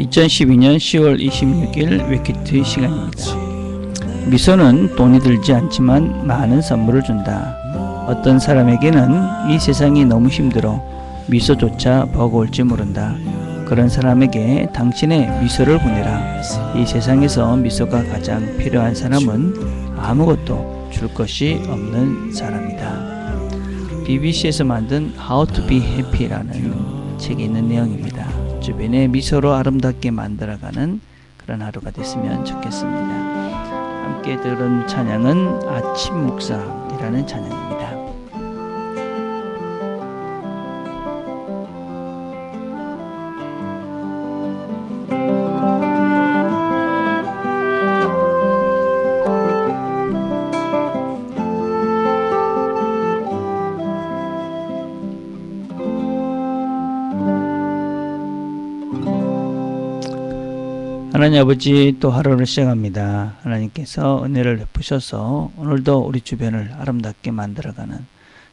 2012년 10월 26일 웨키트 시간입니다. 미소는 돈이 들지 않지만 많은 선물을 준다. 어떤 사람에게는 이 세상이 너무 힘들어 미소조차 버거울지 모른다. 그런 사람에게 당신의 미소를 보내라. 이 세상에서 미소가 가장 필요한 사람은 아무것도 줄 것이 없는 사람이다. BBC에서 만든 How to be Happy라는 책에 있는 내용입니다. 주변에 미소로 아름답게 만들어가는 그런 하루가 됐으면 좋겠습니다. 함께 들은 찬양은 아침 묵상이라는 찬양입니다. 하나님 아버지, 또 하루를 시작합니다. 하나님께서 은혜를 베푸셔서 오늘도 우리 주변을 아름답게 만들어가는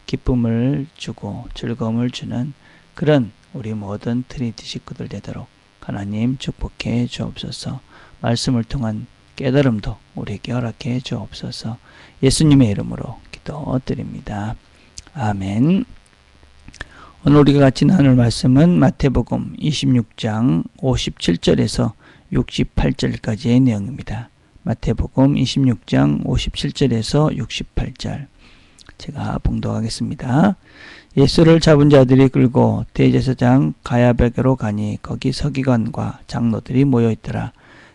기쁨을 주고 즐거움을 주는 그런 우리 모든 트리니티 식구들 되도록 하나님 축복해 주옵소서. 말씀을 통한 깨달음도 우리에게 허락해 주옵소서. 예수님의 이름으로 기도드립니다. 아멘. 오늘 우리가 같이 나눌 말씀은 마태복음 26장 57절에서 68절까지의 내용입니다. 마태복음 26장 57절에서 68절 제가 봉독하겠습니다. 예수를 잡은 자들이 끌고 대제사장 가야바에게로 가니 거기 서기관과 장로들이 모여있더라.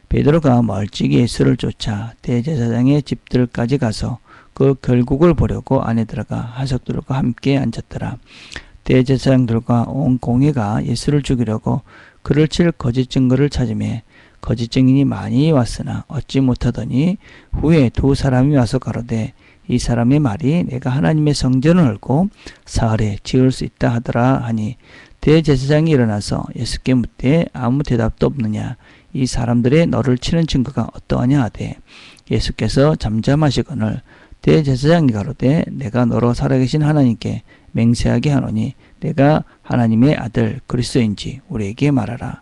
베드로가 멀찍이 예수를 쫓아 대제사장의 집들까지 가서 그 결국을 보려고 안에 들어가 하석들과 함께 앉았더라. 대제사장들과 온 공회가 예수를 죽이려고 그를 칠 거짓 증거를 찾으매 거짓 증인이 많이 왔으나 얻지 못하더니 후에 두 사람이 와서 가로되 이 사람의 말이 내가 하나님의 성전을 헐고 사흘에 지을 수 있다 하더라 하니 대제사장이 일어나서 예수께 묻되 아무 대답도 없느냐. 이 사람들의 너를 치는 증거가 어떠하냐 하되 예수께서 잠잠하시거늘 대제사장이 가로되 내가 너로 살아계신 하나님께 맹세하게 하노니 내가 하나님의 아들 그리스도인지 우리에게 말하라.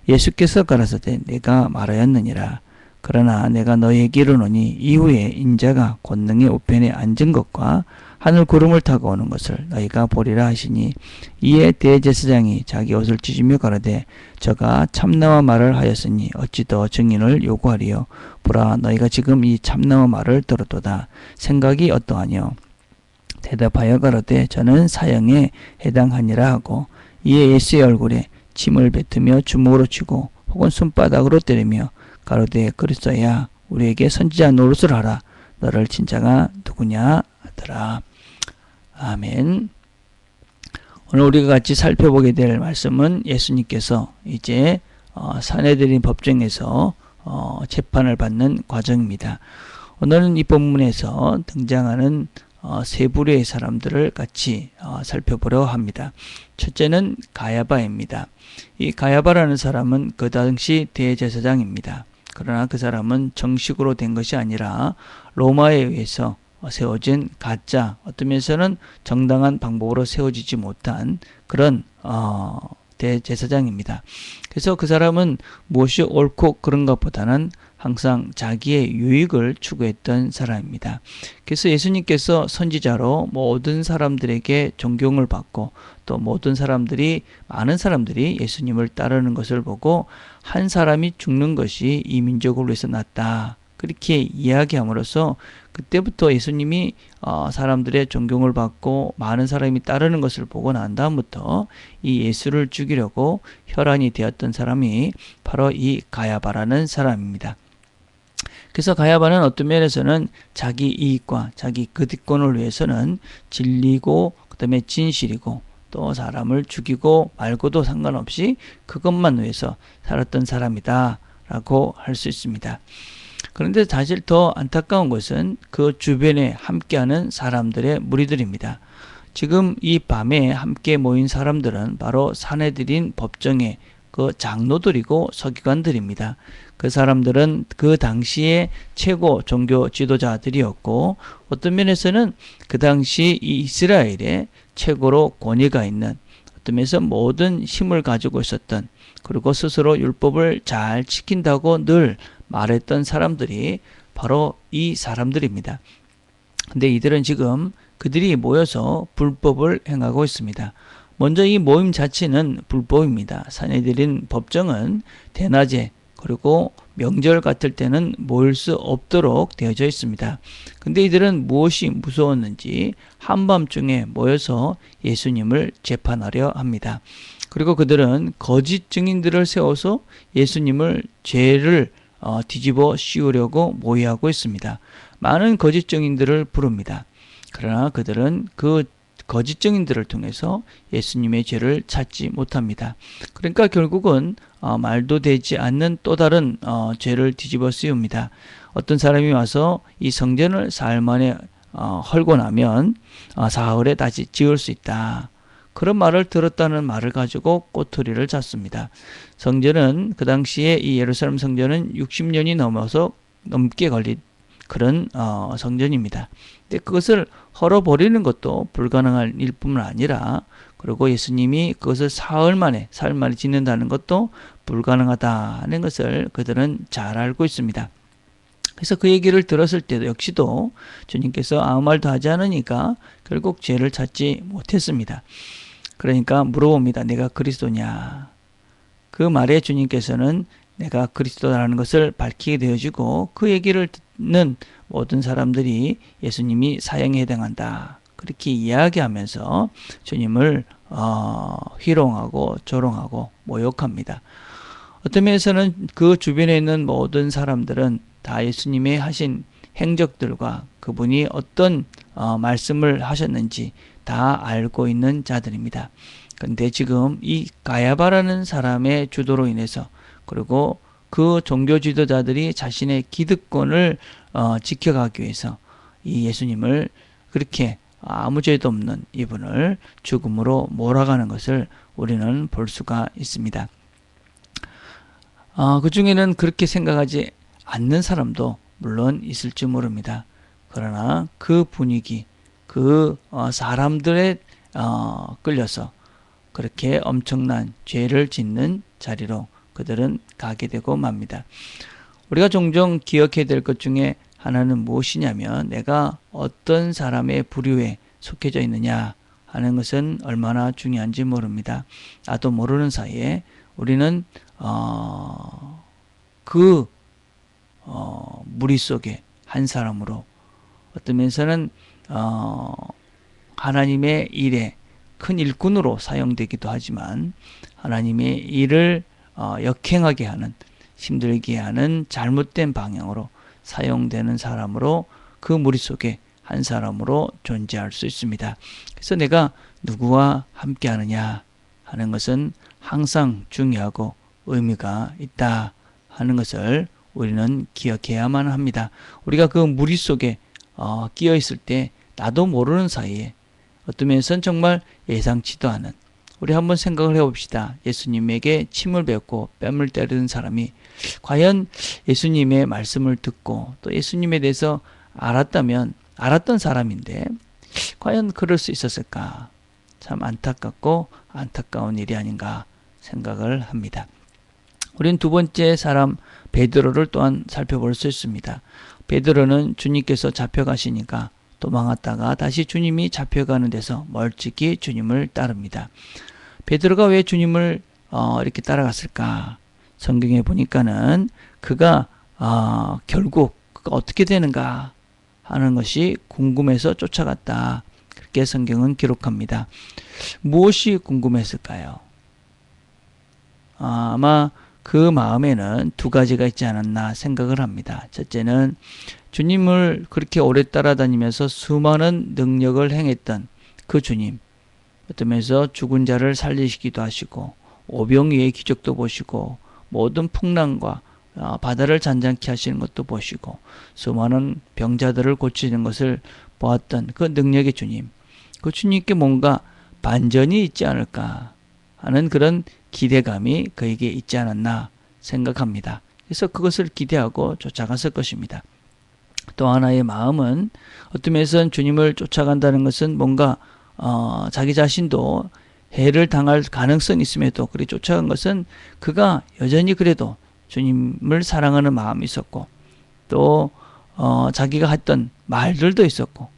예수께서 가라사대 내가 말하였느니라. 그러나 내가 너희에게 이르노니 이후에 인자가 권능의 우편에 앉은 것과 하늘 구름을 타고 오는 것을 너희가 보리라 하시니 이에 대제사장이 자기 옷을 찢으며 가로되 저가 참나와 말을 하였으니 어찌 더 증인을 요구하리요. 보라 너희가 지금 이 참나와 말을 들었도다. 생각이 어떠하뇨. 대답하여 가로되 저는 사형에 해당하니라 하고 이에 예수의 얼굴에 침을 뱉으며 주먹으로 치고 혹은 손바닥으로 때리며 가로되 그리스도야 우리에게 선지자 노릇을 하라. 너를 친 자가 누구냐 하더라. 아멘. 오늘 우리가 같이 살펴보게 될 말씀은 예수님께서 이제 사내들인 법정에서 재판을 받는 과정입니다. 오늘은 이 본문에서 등장하는 세 부류의 사람들을 같이 살펴보려 합니다. 첫째는 가야바입니다. 이 가야바라는 사람은 그 당시 대제사장입니다. 그러나 그 사람은 정식으로 된 것이 아니라 로마에 의해서 세워진 가짜, 어떤 면에서는 정당한 방법으로 세워지지 못한 그런 대제사장입니다. 그래서 그 사람은 무엇이 옳고 그런 것보다는 항상 자기의 유익을 추구했던 사람입니다. 그래서 예수님께서 선지자로 모든 사람들에게 존경을 받고 또 모든 사람들이 많은 사람들이 예수님을 따르는 것을 보고 한 사람이 죽는 것이 이 민족을 위해서 낫다. 그렇게 이야기함으로써 그때부터 예수님이 사람들의 존경을 받고 많은 사람이 따르는 것을 보고 난 다음부터 이 예수를 죽이려고 혈안이 되었던 사람이 바로 이 가야바라는 사람입니다. 그래서 가야바는 어떤 면에서는 자기 이익과 자기 거듭권을 위해서는 진리고 그 다음에 진실이고 또 사람을 죽이고 말고도 상관없이 그것만 위해서 살았던 사람이다 라고 할 수 있습니다. 그런데 사실 더 안타까운 것은 그 주변에 함께하는 사람들의 무리들입니다. 지금 이 밤에 함께 모인 사람들은 바로 사내들인 법정의 그 장로들이고 서기관들입니다. 그 사람들은 그 당시에 최고 종교 지도자들이었고 어떤 면에서는 그 당시 이 이스라엘에 최고로 권위가 있는 어떤 면에서 모든 힘을 가지고 있었던, 그리고 스스로 율법을 잘 지킨다고 늘 말했던 사람들이 바로 이 사람들입니다. 근데 이들은 지금 그들이 모여서 불법을 행하고 있습니다. 먼저 이 모임 자체는 불법입니다. 사내들인 법정은 대낮에 그리고 명절 같을 때는 모일 수 없도록 되어져 있습니다. 근데 이들은 무엇이 무서웠는지 한밤중에 모여서 예수님을 재판하려 합니다. 그리고 그들은 거짓 증인들을 세워서 예수님을 죄를 뒤집어 씌우려고 모의하고 있습니다. 많은 거짓 증인들을 부릅니다. 그러나 그들은 그 거짓 증인들을 통해서 예수님의 죄를 찾지 못합니다. 그러니까 결국은 말도 되지 않는 또 다른 죄를 뒤집어 씌웁니다. 어떤 사람이 와서 이 성전을 사흘 만에 헐고 나면 사흘에 다시 지을 수 있다. 그런 말을 들었다는 말을 가지고 꼬투리를 잡습니다. 성전은 그 당시에 이 예루살렘 성전은 60년이 넘게 걸린 그런 성전입니다. 근데 그것을 헐어버리는 것도 불가능한 일뿐만 아니라, 그리고 예수님이 그것을 사흘 만에 짓는다는 것도 불가능하다는 것을 그들은 잘 알고 있습니다. 그래서 그 얘기를 들었을 때도 역시도 주님께서 아무 말도 하지 않으니까 결국 죄를 찾지 못했습니다. 그러니까 물어봅니다. 내가 그리스도냐? 그 말에 주님께서는 내가 그리스도라는 것을 밝히게 되어지고, 그 얘기를 듣는 모든 사람들이 예수님이 사형에 해당한다, 그렇게 이야기하면서 주님을 희롱하고 조롱하고 모욕합니다. 어떤 면에서는 그 주변에 있는 모든 사람들은 다 예수님의 하신 행적들과 그분이 어떤 말씀을 하셨는지 다 알고 있는 자들입니다. 그런데 지금 이 가야바라는 사람의 주도로 인해서, 그리고 그 종교 지도자들이 자신의 기득권을 지켜가기 위해서 이 예수님을 그렇게 아무 죄도 없는 이분을 죽음으로 몰아가는 것을 우리는 볼 수가 있습니다. 그 중에는 그렇게 생각하지 않는 사람도 물론 있을지 모릅니다. 그러나 그 분위기, 그 사람들에 끌려서 그렇게 엄청난 죄를 짓는 자리로 그들은 가게 되고 맙니다. 우리가 종종 기억해야 될 것 중에 하나는 무엇이냐면, 내가 어떤 사람의 부류에 속해져 있느냐 하는 것은 얼마나 중요한지 모릅니다. 나도 모르는 사이에 우리는 그 무리 속에 한 사람으로, 어떤 면에서는 하나님의 일에 큰 일꾼으로 사용되기도 하지만, 하나님의 일을 역행하게 하는, 힘들게 하는 잘못된 방향으로 사용되는 사람으로, 그 무리 속에 한 사람으로 존재할 수 있습니다. 그래서 내가 누구와 함께 하느냐 하는 것은 항상 중요하고 의미가 있다 하는 것을 우리는 기억해야만 합니다. 우리가 그 무리 속에 끼어 있을 때 나도 모르는 사이에 어떤 면에서는 정말 예상치도 않은, 우리 한번 생각을 해봅시다. 예수님에게 침을 뱉고 뺨을 때리는 사람이 과연 예수님의 말씀을 듣고 또 예수님에 대해서 알았던 사람인데 과연 그럴 수 있었을까? 참 안타깝고 안타까운 일이 아닌가 생각을 합니다. 우리는 두 번째 사람 베드로를 또한 살펴볼 수 있습니다. 베드로는 주님께서 잡혀가시니까 도망갔다가 다시 주님이 잡혀가는 데서 멀찍이 주님을 따릅니다. 베드로가 왜 주님을 이렇게 따라갔을까? 성경에 보니까는 그가 결국 그가 어떻게 되는가 하는 것이 궁금해서 쫓아갔다, 그렇게 성경은 기록합니다. 무엇이 궁금했을까요? 아마 그 마음에는 두 가지가 있지 않았나 생각을 합니다. 첫째는 주님을 그렇게 오래 따라다니면서 수많은 능력을 행했던 그 주님, 어떤 면에서 죽은 자를 살리시기도 하시고 오병이의 기적도 보시고 모든 풍랑과 바다를 잔잔케 하시는 것도 보시고 수많은 병자들을 고치는 것을 보았던 그 능력의 주님, 그 주님께 뭔가 반전이 있지 않을까 하는 그런 기대감이 그에게 있지 않았나 생각합니다. 그래서 그것을 기대하고 쫓아갔을 것입니다. 또 하나의 마음은 어떤 면에서는 주님을 쫓아간다는 것은 뭔가 자기 자신도 해를 당할 가능성이 있음에도 그리 쫓아간 것은 그가 여전히 그래도 주님을 사랑하는 마음이 있었고 또 자기가 했던 말들도 있었고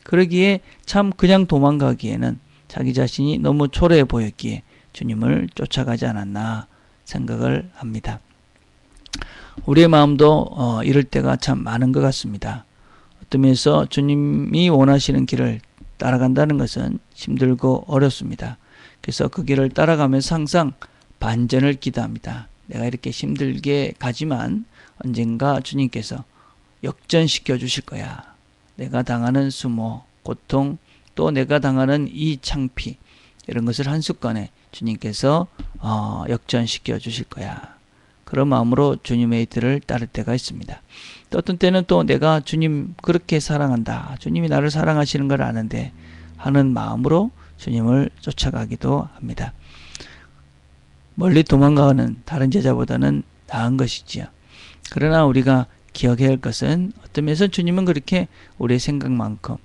그러기에 참 그냥 도망가기에는 자기 자신이 너무 초라해 보였기에 주님을 쫓아가지 않았나 생각을 합니다. 우리의 마음도 이럴 때가 참 많은 것 같습니다. 어떤 면에서 주님이 원하시는 길을 따라간다는 것은 힘들고 어렵습니다. 그래서 그 길을 따라가면서 항상 반전을 기도합니다. 내가 이렇게 힘들게 가지만 언젠가 주님께서 역전시켜 주실 거야. 내가 당하는 수모, 고통, 또 내가 당하는 이 창피 이런 것을 한순간에 주님께서 역전시켜 주실 거야. 그런 마음으로 주님의 길을 따를 때가 있습니다. 또 어떤 때는 또 내가 주님 그렇게 사랑한다. 주님이 나를 사랑하시는 걸 아는데 하는 마음으로 주님을 쫓아가기도 합니다. 멀리 도망가는 다른 제자보다는 나은 것이지요. 그러나 우리가 기억해야 할 것은 어떤 면에서 주님은 그렇게 우리의 생각만큼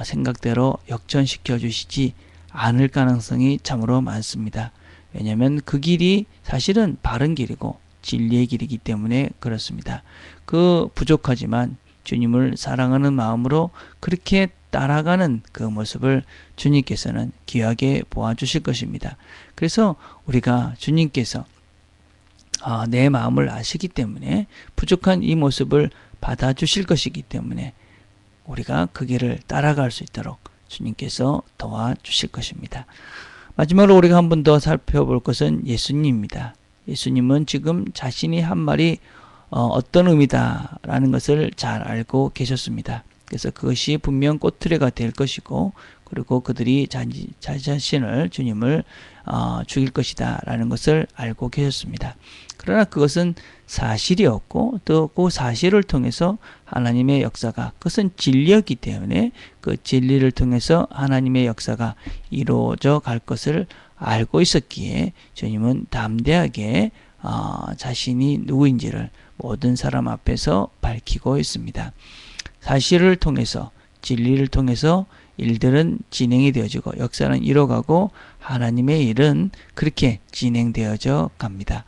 생각대로 역전시켜 주시지 않을 가능성이 참으로 많습니다. 왜냐하면 그 길이 사실은 바른 길이고 진리의 길이기 때문에 그렇습니다. 그 부족하지만 주님을 사랑하는 마음으로 그렇게 따라가는 그 모습을 주님께서는 귀하게 보아주실 것입니다. 그래서 우리가 주님께서 내 마음을 아시기 때문에 부족한 이 모습을 받아주실 것이기 때문에 우리가 그 길을 따라갈 수 있도록 주님께서 도와주실 것입니다. 마지막으로 우리가 한 번 더 살펴볼 것은 예수님입니다. 예수님은 지금 자신이 한 말이 어떤 의미다라는 것을 잘 알고 계셨습니다. 그래서 그것이 분명 꼬투리가 될 것이고 그리고 그들이 자신을 주님을 죽일 것이다 라는 것을 알고 계셨습니다. 그러나 그것은 사실이었고 또 그 사실을 통해서 하나님의 역사가 그것은 진리였기 때문에 그 진리를 통해서 하나님의 역사가 이루어져 갈 것을 알고 있었기에 주님은 담대하게 자신이 누구인지를 모든 사람 앞에서 밝히고 있습니다. 사실을 통해서 진리를 통해서 일들은 진행이 되어지고 역사는 이뤄가고 하나님의 일은 그렇게 진행되어져 갑니다.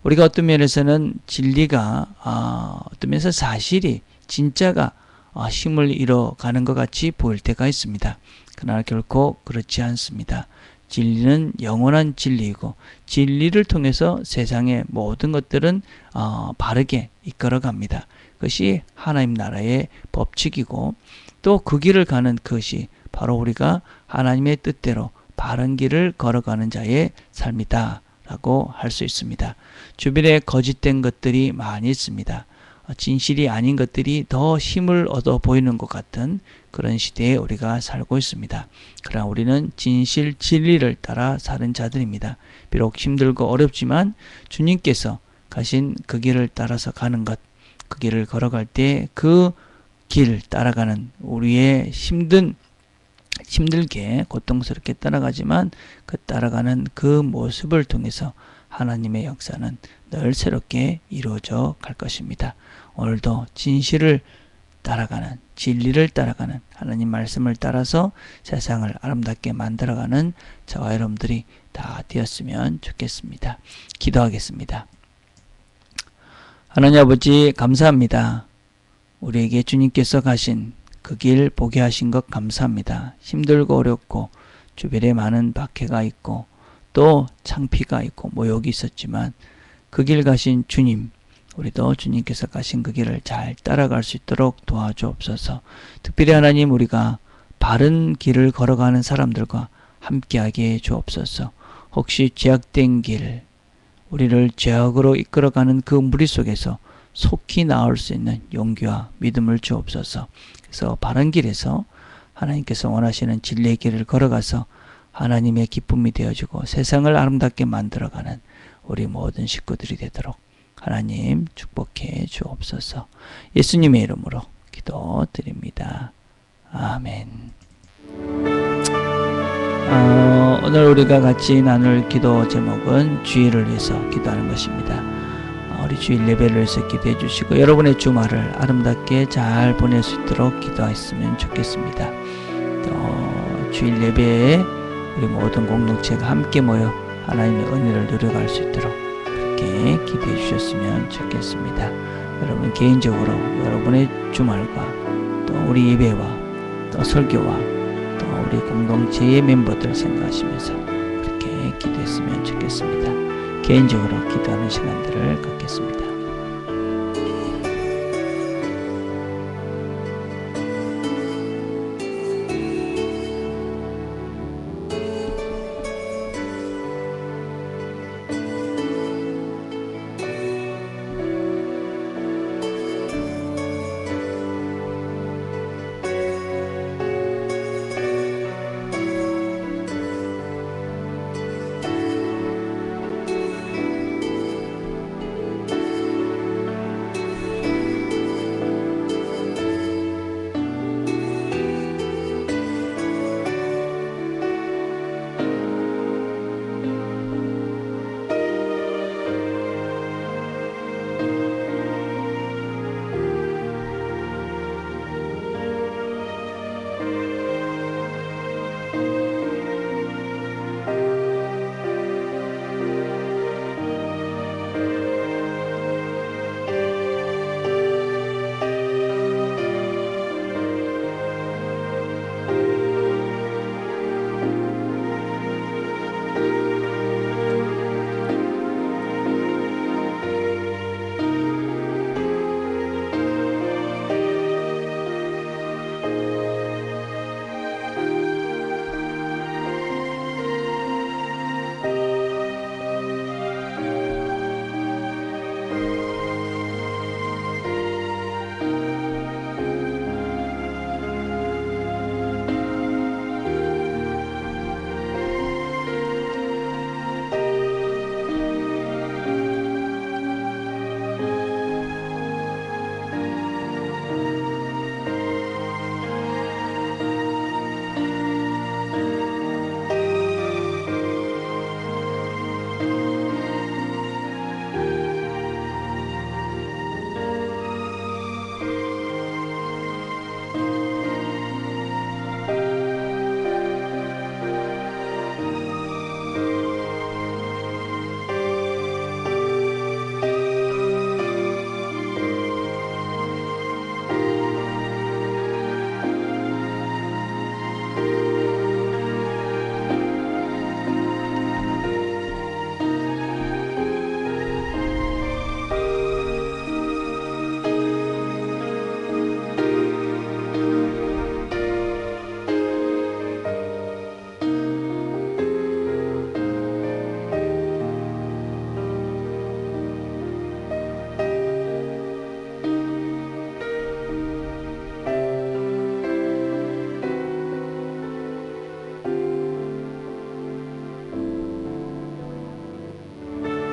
우리가 어떤 면에서는 진리가 어떤 면에서 사실이 진짜가 힘을 잃어가는 것 같이 보일 때가 있습니다. 그러나 결코 그렇지 않습니다. 진리는 영원한 진리이고 진리를 통해서 세상의 모든 것들은 바르게 이끌어갑니다. 그것이 하나님 나라의 법칙이고 또 그 길을 가는 것이 바로 우리가 하나님의 뜻대로 바른 길을 걸어가는 자의 삶이다 라고 할 수 있습니다. 주변에 거짓된 것들이 많이 있습니다. 진실이 아닌 것들이 더 힘을 얻어 보이는 것 같은 그런 시대에 우리가 살고 있습니다. 그러나 우리는 진실 진리를 따라 사는 자들입니다. 비록 힘들고 어렵지만 주님께서 가신 그 길을 따라서 가는 것, 그 길을 걸어갈 때 그 길 따라가는 우리의 힘들게 고통스럽게 따라가지만 그 따라가는 그 모습을 통해서 하나님의 역사는 늘 새롭게 이루어져 갈 것입니다. 오늘도 진실을 따라가는 진리를 따라가는 하나님 말씀을 따라서 세상을 아름답게 만들어가는 저와 여러분들이 다 되었으면 좋겠습니다. 기도하겠습니다. 하나님 아버지 감사합니다. 우리에게 주님께서 가신 그 길 보게 하신 것 감사합니다. 힘들고 어렵고 주변에 많은 박해가 있고 또 창피가 있고 모욕이 있었지만 그 길 가신 주님, 우리도 주님께서 가신 그 길을 잘 따라갈 수 있도록 도와주옵소서. 특별히 하나님 우리가 바른 길을 걸어가는 사람들과 함께하게 해 주옵소서. 혹시 죄악된 길, 우리를 죄악으로 이끌어가는 그 무리 속에서 속히 나올 수 있는 용기와 믿음을 주옵소서. 그래서 바른 길에서 하나님께서 원하시는 진리의 길을 걸어가서 하나님의 기쁨이 되어주고 세상을 아름답게 만들어가는 우리 모든 식구들이 되도록 하나님 축복해 주옵소서. 예수님의 이름으로 기도드립니다. 아멘. 오늘 우리가 같이 나눌 기도 제목은 주일을 위해서 기도하는 것입니다. 우리 주일 예배를 위해서 기도해 주시고 여러분의 주말을 아름답게 잘 보낼 수 있도록 기도했으면 좋겠습니다. 또 주일 예배에 우리 모든 공동체가 함께 모여 하나님의 은혜를 누려갈 수 있도록 그렇게 기도해 주셨으면 좋겠습니다. 여러분 개인적으로 여러분의 주말과 또 우리 예배와 또 설교와 또 우리 공동체의 멤버들 생각하시면서 그렇게 기도했으면 좋겠습니다. 개인적으로 기도하는 시간들을 갖겠습니다.